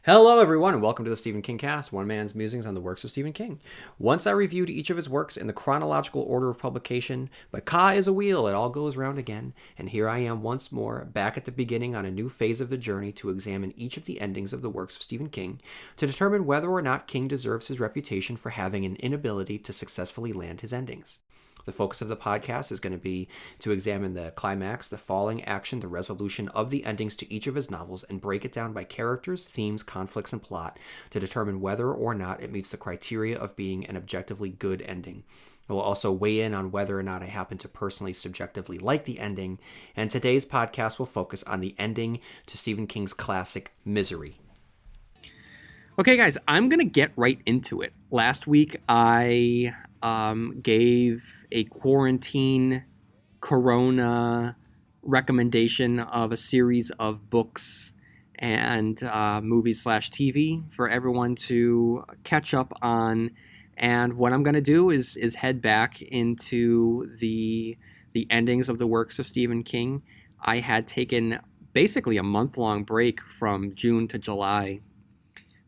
Hello, everyone, and welcome to the Stephen King Cast, one man's musings on the works of Stephen King. Once I reviewed each of his works in the chronological order of publication, but Ka is a wheel, it all goes round again, and here I am once more, back at the beginning on a new phase of the journey to examine each of the endings of the works of Stephen King to determine whether or not King deserves his reputation for having an inability to successfully land his endings. The focus of the podcast is going to be to examine the climax, the falling action, the resolution of the endings to each of his novels and break it down by characters, themes, conflicts, and plot to determine whether or not it meets the criteria of being an objectively good ending. I will also weigh in on whether or not I happen to personally subjectively like the ending, and today's podcast will focus on the ending to Stephen King's classic Misery. Okay, guys, I'm going to get right into it. Last week, I gave a quarantine corona recommendation of a series of books and movies / TV for everyone to catch up on. And what I'm going to do is head back into the endings of the works of Stephen King. I had taken basically a month-long break from June to July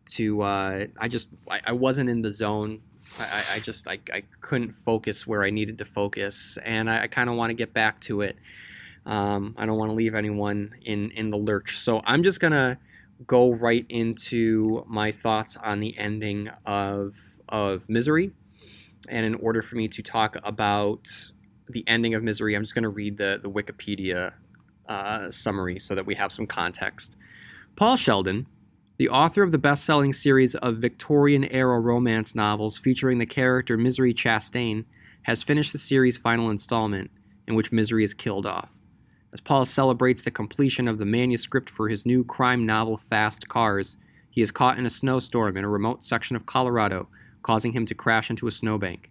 to I wasn't in the zone. I couldn't focus where I needed to focus, and I kind of want to get back to it. I don't want to leave anyone in the lurch, so I'm just gonna go right into my thoughts on the ending of Misery. And in order for me to talk about the ending of Misery, I'm just gonna read the Wikipedia summary so that we have some context. Paul Sheldon, the author of the best-selling series of Victorian-era romance novels featuring the character Misery Chastain, has finished the series' final installment, in which Misery is killed off. As Paul celebrates the completion of the manuscript for his new crime novel Fast Cars, he is caught in a snowstorm in a remote section of Colorado, causing him to crash into a snowbank.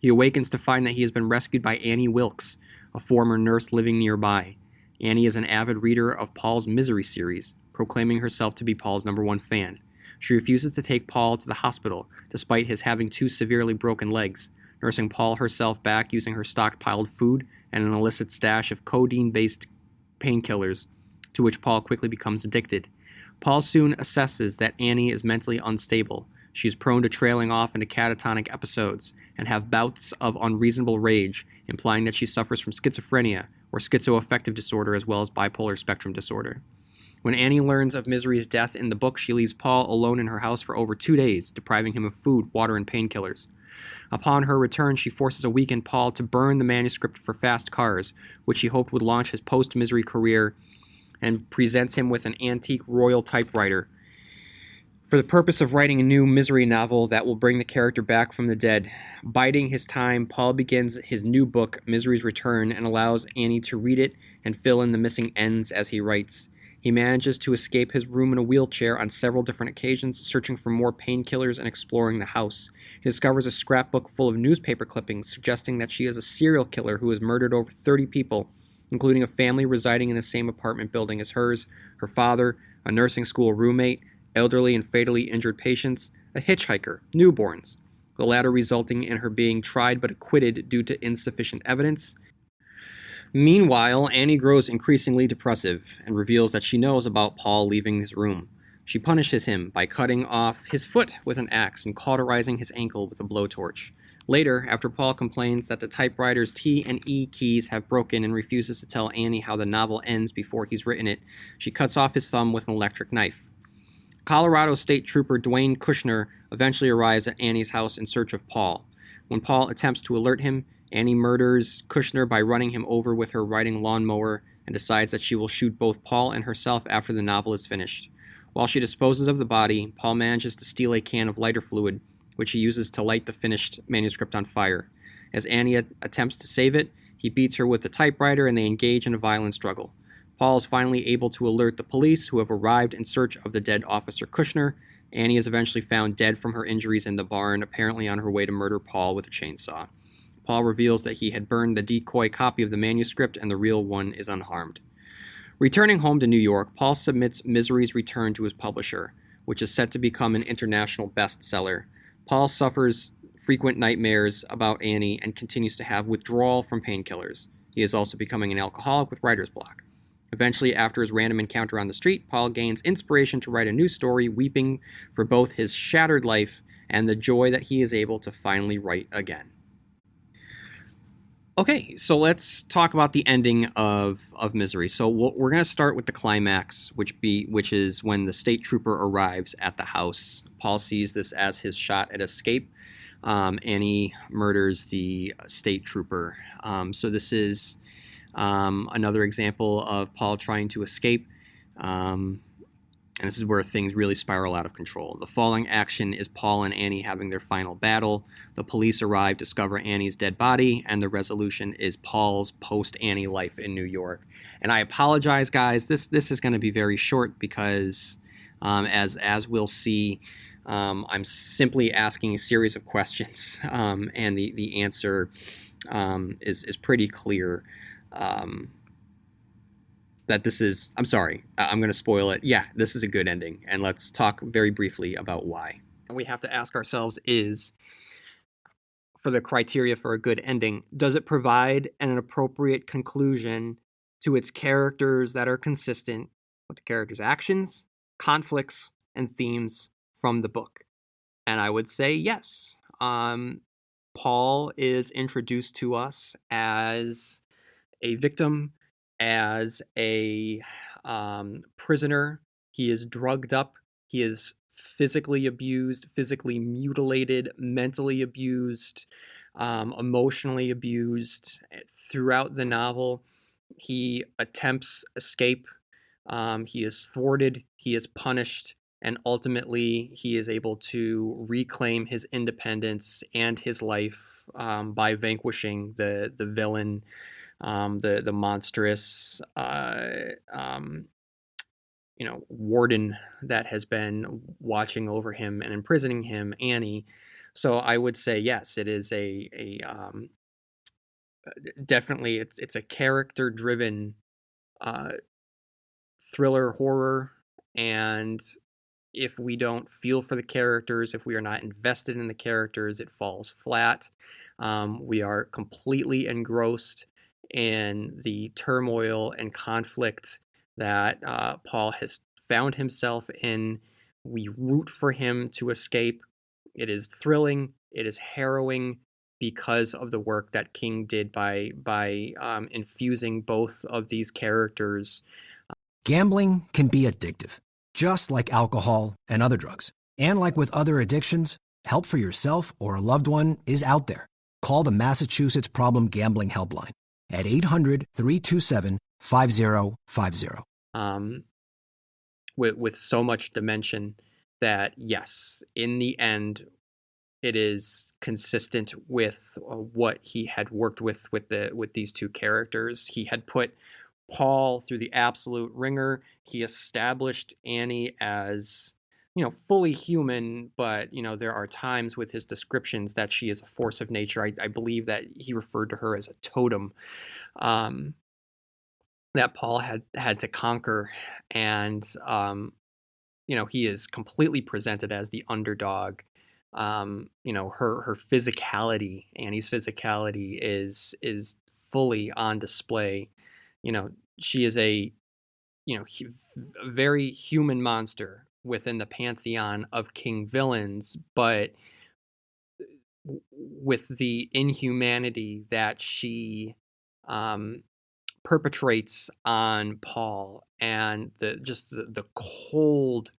He awakens to find that he has been rescued by Annie Wilkes, a former nurse living nearby. Annie is an avid reader of Paul's Misery series, proclaiming herself to be Paul's #1 fan. She refuses to take Paul to the hospital, despite his having 2 severely broken legs, nursing Paul herself back using her stockpiled food and an illicit stash of codeine-based painkillers, to which Paul quickly becomes addicted. Paul soon assesses that Annie is mentally unstable. She is prone to trailing off into catatonic episodes and have bouts of unreasonable rage, implying that she suffers from schizophrenia or schizoaffective disorder as well as bipolar spectrum disorder. When Annie learns of Misery's death in the book, she leaves Paul alone in her house for over 2 days, depriving him of food, water, and painkillers. Upon her return, she forces a weakened Paul to burn the manuscript for Fast Cars, which she hoped would launch his post-Misery career, and presents him with an antique royal typewriter for the purpose of writing a new Misery novel that will bring the character back from the dead. Biding his time, Paul begins his new book, Misery's Return, and allows Annie to read it and fill in the missing ends as he writes. He manages to escape his room in a wheelchair on several different occasions, searching for more painkillers and exploring the house. He discovers a scrapbook full of newspaper clippings suggesting that she is a serial killer who has murdered over 30 people, including a family residing in the same apartment building as hers, her father, a nursing school roommate, elderly and fatally injured patients, a hitchhiker, newborns, the latter resulting in her being tried but acquitted due to insufficient evidence. Meanwhile, Annie grows increasingly depressive and reveals that she knows about Paul leaving his room. She punishes him by cutting off his foot with an axe and cauterizing his ankle with a blowtorch. Later, after Paul complains that the typewriter's T and E keys have broken and refuses to tell Annie how the novel ends before he's written it, she cuts off his thumb with an electric knife. Colorado State Trooper Dwayne Kushner eventually arrives at Annie's house in search of Paul. When Paul attempts to alert him, Annie murders Kushner by running him over with her riding lawnmower and decides that she will shoot both Paul and herself after the novel is finished. While she disposes of the body, Paul manages to steal a can of lighter fluid, which he uses to light the finished manuscript on fire. As Annie attempts to save it, he beats her with the typewriter and they engage in a violent struggle. Paul is finally able to alert the police, who have arrived in search of the dead Officer Kushner. Annie is eventually found dead from her injuries in the barn, apparently on her way to murder Paul with a chainsaw. Paul reveals that he had burned the decoy copy of the manuscript and the real one is unharmed. Returning home to New York, Paul submits Misery's Return to his publisher, which is set to become an international bestseller. Paul suffers frequent nightmares about Annie and continues to have withdrawal from painkillers. He is also becoming an alcoholic with writer's block. Eventually, after his random encounter on the street, Paul gains inspiration to write a new story, weeping for both his shattered life and the joy that he is able to finally write again. Okay, so let's talk about the ending of Misery. So we're going to start with the climax, which is when the state trooper arrives at the house. Paul sees this as his shot at escape, and he murders the state trooper. So this is another example of Paul trying to escape. And this is where things really spiral out of control. The falling action is Paul and Annie having their final battle. The police arrive, discover Annie's dead body, and the resolution is Paul's post-Annie life in New York. And I apologize, guys. This is going to be very short because, as we'll see, I'm simply asking a series of questions, and the answer is pretty clear. That this is, I'm sorry, I'm going to spoil it. Yeah, this is a good ending. And let's talk very briefly about why. And we have to ask ourselves is, for the criteria for a good ending, does it provide an appropriate conclusion to its characters that are consistent with the characters' actions, conflicts, and themes from the book? And I would say yes. Paul is introduced to us as a victim, as a prisoner. He is drugged up. He is physically abused, physically mutilated, mentally abused, emotionally abused. Throughout the novel, he attempts escape. He is thwarted. He is punished. And ultimately, he is able to reclaim his independence and his life by vanquishing the villain, the monstrous warden that has been watching over him and imprisoning him, Annie. So I would say yes, it is a definitely it's a character driven thriller horror. And if we don't feel for the characters, if we are not invested in the characters, it falls flat. We are completely engrossed in the turmoil and conflict that Paul has found himself in. We root for him to escape. It is thrilling. It is harrowing because of the work that King did by infusing both of these characters. Gambling can be addictive, just like alcohol and other drugs. And like with other addictions, help for yourself or a loved one is out there. Call the Massachusetts Problem Gambling Helpline at 800-327-5050. With so much dimension that, yes, in the end, it is consistent with what he had worked with these two characters. He had put Paul through the absolute ringer. He established Annie as, fully human, but, there are times with his descriptions that she is a force of nature. I believe that he referred to her as a totem that Paul had to conquer. And, he is completely presented as the underdog. Her physicality, Annie's physicality is fully on display. She is a very human monster within the pantheon of King villains, but with the inhumanity that she perpetrates on Paul, and the cold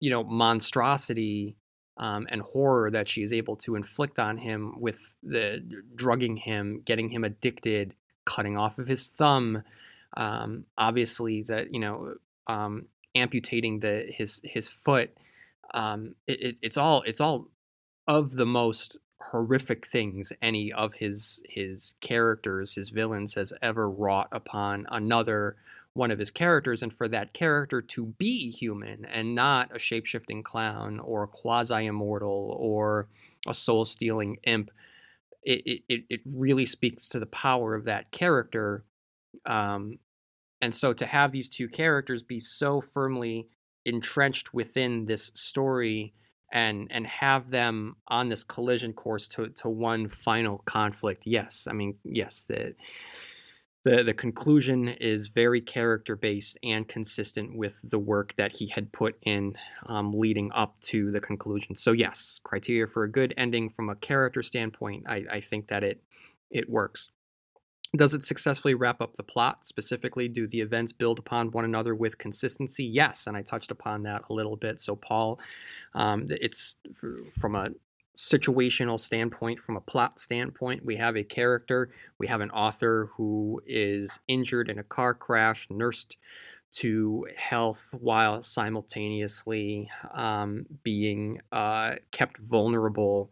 monstrosity and horror that she is able to inflict on him with the drugging him, getting him addicted, cutting off of his thumb, obviously that amputating his foot. It's all of the most horrific things any of his characters, his villains, has ever wrought upon another one of his characters. And for that character to be human and not a shape-shifting clown or a quasi-immortal or a soul-stealing imp, it really speaks to the power of that character. And so to have these two characters be so firmly entrenched within this story and have them on this collision course to one final conflict, yes, I mean, yes, The conclusion is very character based and consistent with the work that he had put in leading up to the conclusion. So yes, criteria for a good ending from a character standpoint, I think that it works. Does it successfully wrap up the plot? Specifically, do the events build upon one another with consistency? Yes, and I touched upon that a little bit. So Paul, it's from a situational standpoint, from a plot standpoint, we have a character, we have an author who is injured in a car crash, nursed to health while simultaneously being kept vulnerable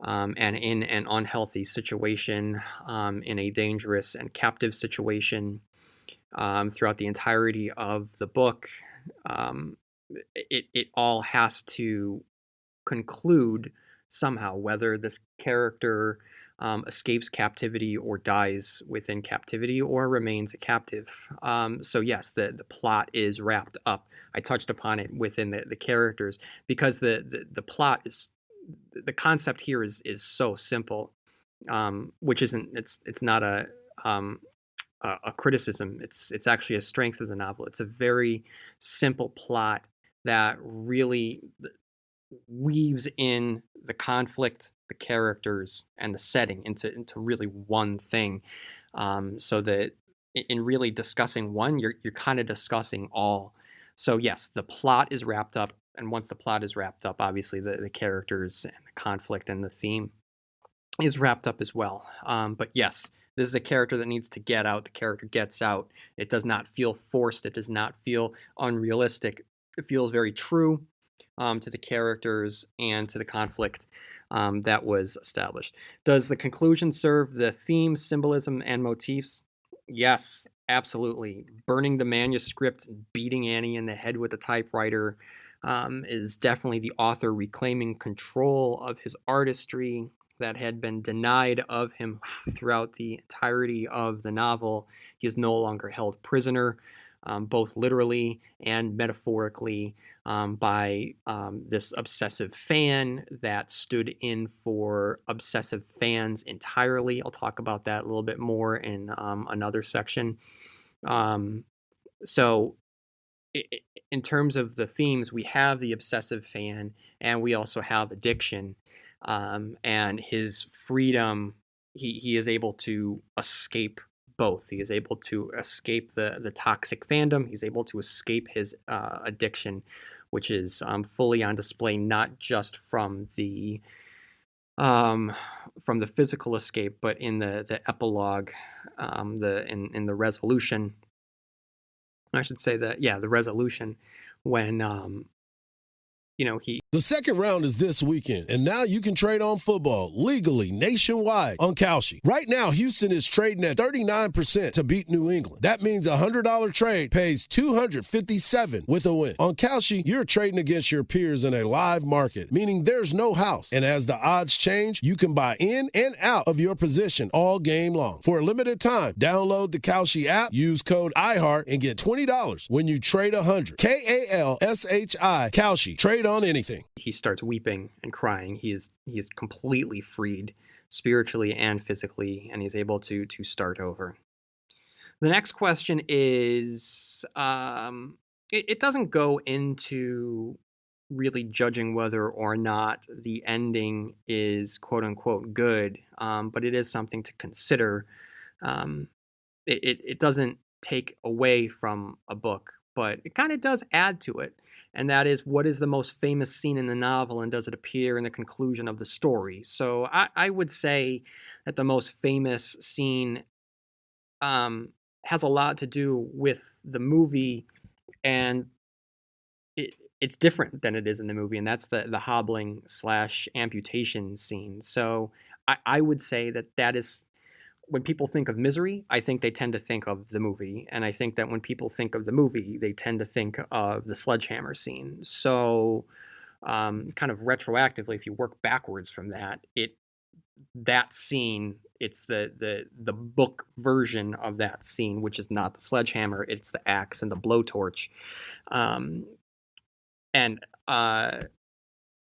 and in an unhealthy situation, in a dangerous and captive situation throughout the entirety of the book. Um, it all has to conclude somehow, whether this character escapes captivity or dies within captivity or remains a captive. So yes, the plot is wrapped up. I touched upon it within the characters because the plot is the concept here is so simple, which isn't it's not um, a criticism. It's actually a strength of the novel. It's a very simple plot that really weaves in the conflict, the characters, and the setting into really one thing. So that in really discussing one, you're kind of discussing all. So yes, the plot is wrapped up, and once the plot is wrapped up, obviously the characters and the conflict and the theme is wrapped up as well. But yes, this is a character that needs to get out. The character gets out. It does not feel forced. It does not feel unrealistic. It feels very true to the characters and to the conflict that was established. Does the conclusion serve the theme, symbolism, and motifs? Yes, absolutely. Burning the manuscript, beating Annie in the head with a typewriter is definitely the author reclaiming control of his artistry that had been denied of him throughout the entirety of the novel. He is no longer held prisoner, both literally and metaphorically, by this obsessive fan that stood in for obsessive fans entirely. I'll talk about that a little bit more in another section. So, in terms of the themes, we have the obsessive fan and we also have addiction, and his freedom. He is able to escape both. He is able to escape the toxic fandom. He's able to escape his addiction, which is fully on display not just um, from the physical escape, but in the epilogue, in the resolution. I should say that, yeah, the resolution when he The second round is this weekend, and now you can trade on football legally nationwide on Kalshi. Right now, Houston is trading at 39% to beat New England. That means a $100 trade pays $257 with a win. On Kalshi, you're trading against your peers in a live market, meaning there's no house. And as the odds change, you can buy in and out of your position all game long. For a limited time, download the Kalshi app, use code IHEART, and get $20 when you trade 100. Kalshi. Kalshi. Trade on anything. He starts weeping and crying. He is completely freed spiritually and physically, and he's able to start over. The next question is, it doesn't go into really judging whether or not the ending is quote unquote good, but it is something to consider. It doesn't take away from a book, but it kind of does add to it. And that is, what is the most famous scene in the novel, and does it appear in the conclusion of the story? So I would say that the most famous scene has a lot to do with the movie, and it's different than it is in the movie, and that's the hobbling / amputation scene. So I would say that is, when people think of Misery, I think they tend to think of the movie. And I think that when people think of the movie, they tend to think of the sledgehammer scene. So kind of retroactively, if you work backwards from that scene, it's the book version of that scene, which is not the sledgehammer, it's the axe and the blowtorch. And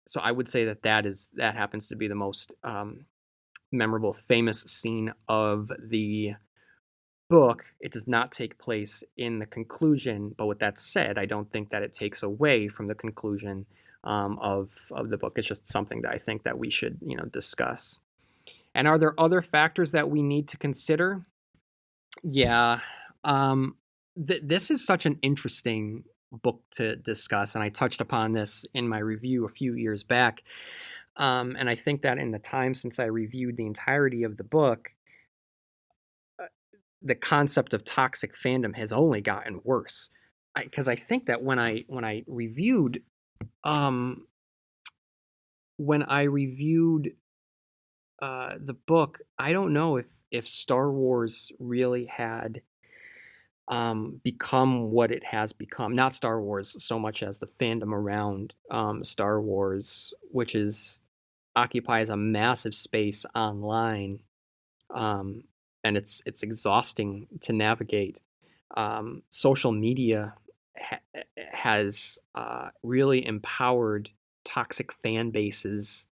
so I would say that happens to be the most memorable, famous scene of the book, it does not take place in the conclusion. But with that said, I don't think that it takes away from the conclusion of the book. It's just something that I think that we should, discuss. And are there other factors that we need to consider? Yeah. Um, this is such an interesting book to discuss, and I touched upon this in my review a few years back. And I think that in the time since I reviewed the entirety of the book, uh, the concept of toxic fandom has only gotten worse. Because I think that um, when I reviewed the book, I don't know if Star Wars really had become what it has become. Not Star Wars so much as the fandom around Star Wars, which is occupies a massive space online, um, and it's exhausting to navigate. Social media has really empowered toxic fan bases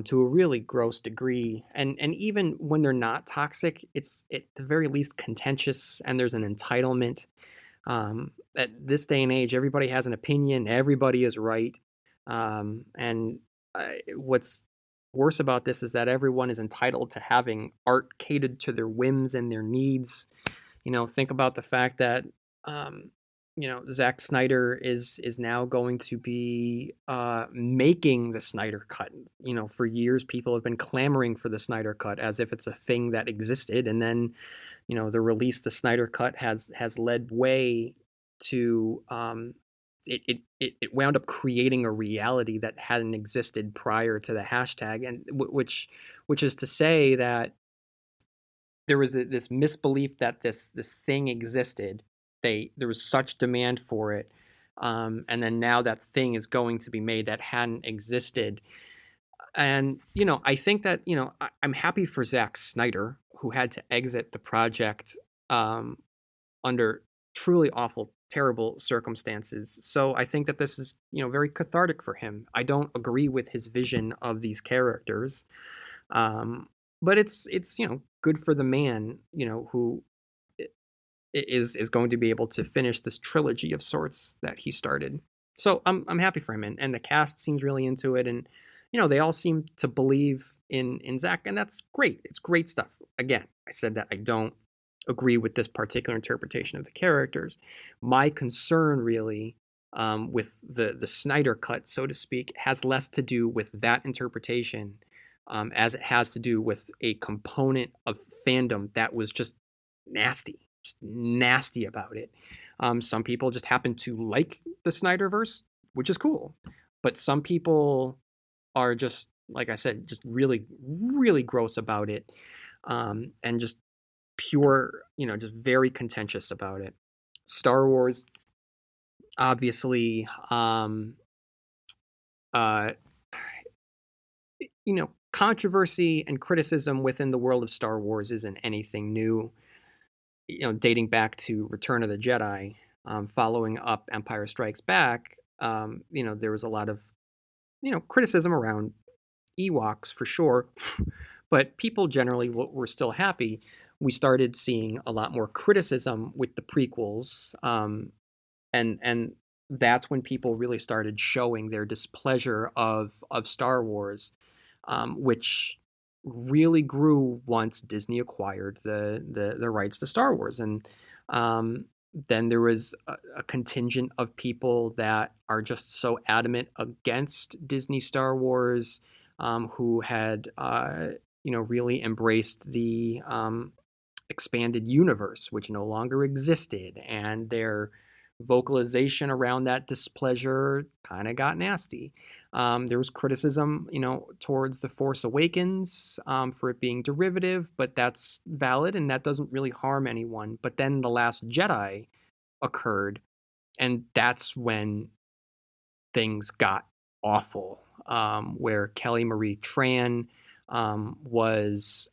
to a really gross degree. And even when they're not toxic, it's at the very least contentious, and there's an entitlement. At this day and age, everybody has an opinion, everybody is right. And what's worse about this is that everyone is entitled to having art catered to their whims and their needs. Think about the fact that Zack Snyder is now going to be making the Snyder Cut. For years people have been clamoring for the Snyder Cut as if it's a thing that existed, and then the release the Snyder Cut has led way to it wound up creating a reality that hadn't existed prior to the hashtag, and which is to say that there was this misbelief that this thing existed. There was such demand for it, and then now that thing is going to be made that hadn't existed. And I think that I'm happy for Zack Snyder, who had to exit the project um, under truly awful, terrible circumstances. So I think that this is very cathartic for him. I don't agree with his vision of these characters, um, but it's good for the man who is going to be able to finish this trilogy of sorts that he started. So I'm happy for him, and the cast seems really into it, and they all seem to believe in Zach, and that's great. It's great stuff. Again, I said that I don't agree with this particular interpretation of the characters. My concern really with the Snyder cut, so to speak, has less to do with that interpretation as it has to do with a component of fandom that was just nasty about it. Some people just happen to like the Snyderverse, which is cool, but some people are just, like I said, just really, really gross about it, and just pure, just very contentious about it. Star Wars, obviously, uh, controversy and criticism within the world of Star Wars isn't anything new. Dating back to Return of the Jedi, following up Empire Strikes Back, there was a lot of, criticism around Ewoks for sure, but people generally were still happy. We started seeing a lot more criticism with the prequels, and that's when people really started showing their displeasure of Star Wars, which really grew once Disney acquired the rights to Star Wars. And then there was a contingent of people that are just so adamant against Disney Star Wars, who had really embraced the expanded universe, which no longer existed, and their vocalization around that displeasure kind of got nasty. There was criticism, towards The Force Awakens, for it being derivative, but that's valid and that doesn't really harm anyone. But then The Last Jedi occurred, and that's when things got awful, where Kelly Marie Tran was,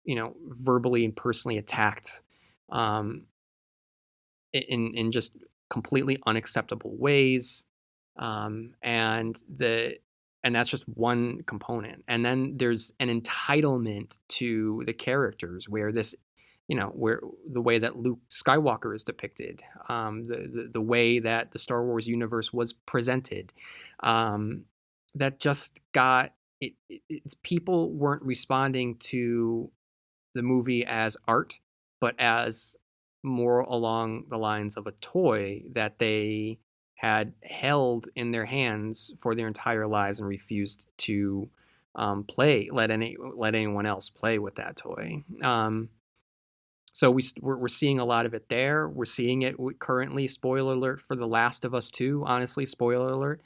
verbally and personally attacked um, in just completely unacceptable ways, and that's just one component. And then there's an entitlement to the characters where this where the way that Luke Skywalker is depicted, the way that the Star Wars universe was presented, that just got it's people weren't responding to the movie as art, but as more along the lines of a toy that they had held in their hands for their entire lives and refused to let anyone else play with that toy. So we're seeing a lot of it there. We're seeing it currently. Spoiler alert for The Last of Us 2. Honestly, spoiler alert.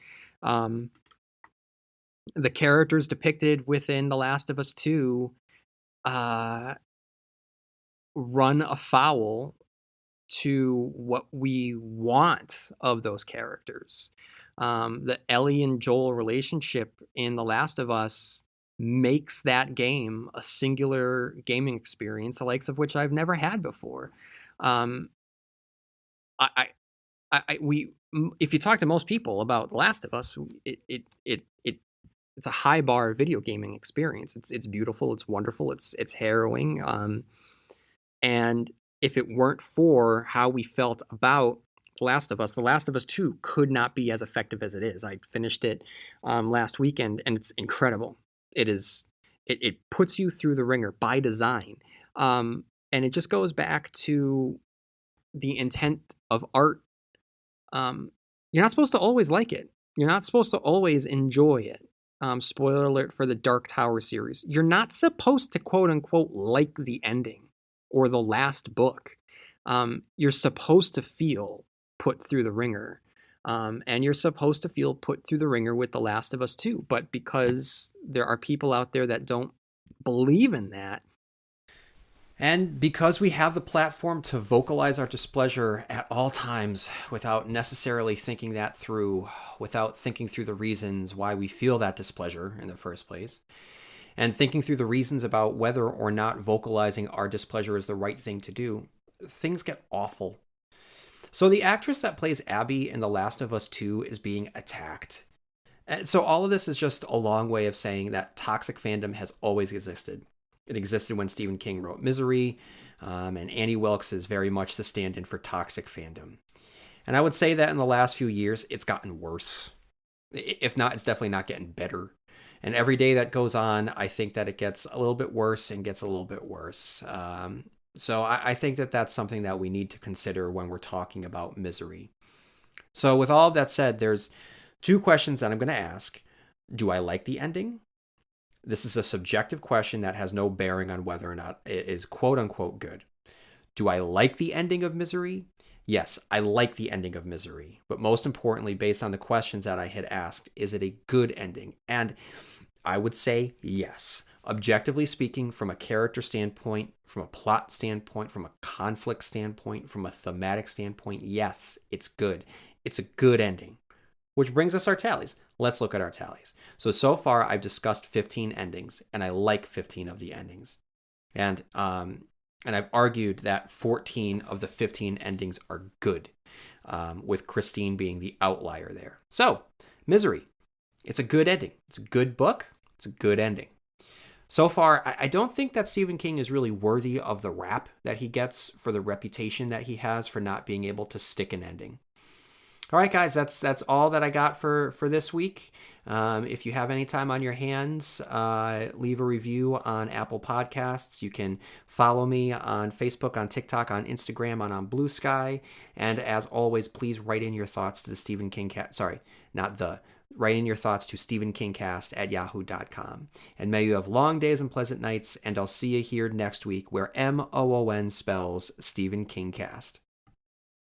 The characters depicted within The Last of Us 2 run afoul to what we want of those characters. The Ellie and Joel relationship in The Last of Us makes that game a singular gaming experience, the likes of which I've never had before. If you talk to most people about The Last of Us, it's a high bar video gaming experience. It's beautiful, it's wonderful, it's harrowing. And if it weren't for how we felt about The Last of Us 2 could not be as effective as it is. I finished it last weekend, and it's incredible. It puts you through the ringer by design. And it just goes back to the intent of art. You're not supposed to always like it. You're not supposed to always enjoy it. Spoiler alert for the Dark Tower series. You're not supposed to quote unquote like the ending or the last book. You're supposed to feel put through the ringer. And you're supposed to feel put through the ringer with The Last of Us 2. But because there are people out there that don't believe in that, and because we have the platform to vocalize our displeasure at all times without necessarily thinking that through, without thinking through the reasons why we feel that displeasure in the first place, and thinking through the reasons about whether or not vocalizing our displeasure is the right thing to do, things get awful. So the actress that plays Abby in The Last of Us 2 is being attacked. And so all of this is just a long way of saying that toxic fandom has always existed. It existed when Stephen King wrote Misery, and Annie Wilkes is very much the stand-in for toxic fandom. And I would say that in the last few years, it's gotten worse. If not, it's definitely not getting better. And every day that goes on, I think that it gets a little bit worse and gets a little bit worse. So I think that that's something that we need to consider when we're talking about Misery. So with all of that said, there's two questions that I'm going to ask. Do I like the ending? This is a subjective question that has no bearing on whether or not it is quote unquote good. Do I like the ending of Misery? Yes, I like the ending of Misery. But most importantly, based on the questions that I had asked, is it a good ending? And I would say yes. Objectively speaking, from a character standpoint, from a plot standpoint, from a conflict standpoint, from a thematic standpoint, yes, it's good. It's a good ending. Which brings us our tallies. Let's look at our tallies. So far, I've discussed 15 endings, and I like 15 of the endings. And I've argued that 14 of the 15 endings are good, with Christine being the outlier there. So, Misery. It's a good ending. It's a good book. It's a good ending. So far, I don't think that Stephen King is really worthy of the rap that he gets for the reputation that he has for not being able to stick an ending. All right, guys, that's all that I got for this week. If you have any time on your hands, leave a review on Apple Podcasts. You can follow me on Facebook, on TikTok, on Instagram, on Blue Sky. And as always, please write in your thoughts to the Stephen King Cast. Sorry, not the. Write in your thoughts to stephenkingcast@yahoo.com. And may you have long days and pleasant nights, and I'll see you here next week where MOON spells Stephen King Cast.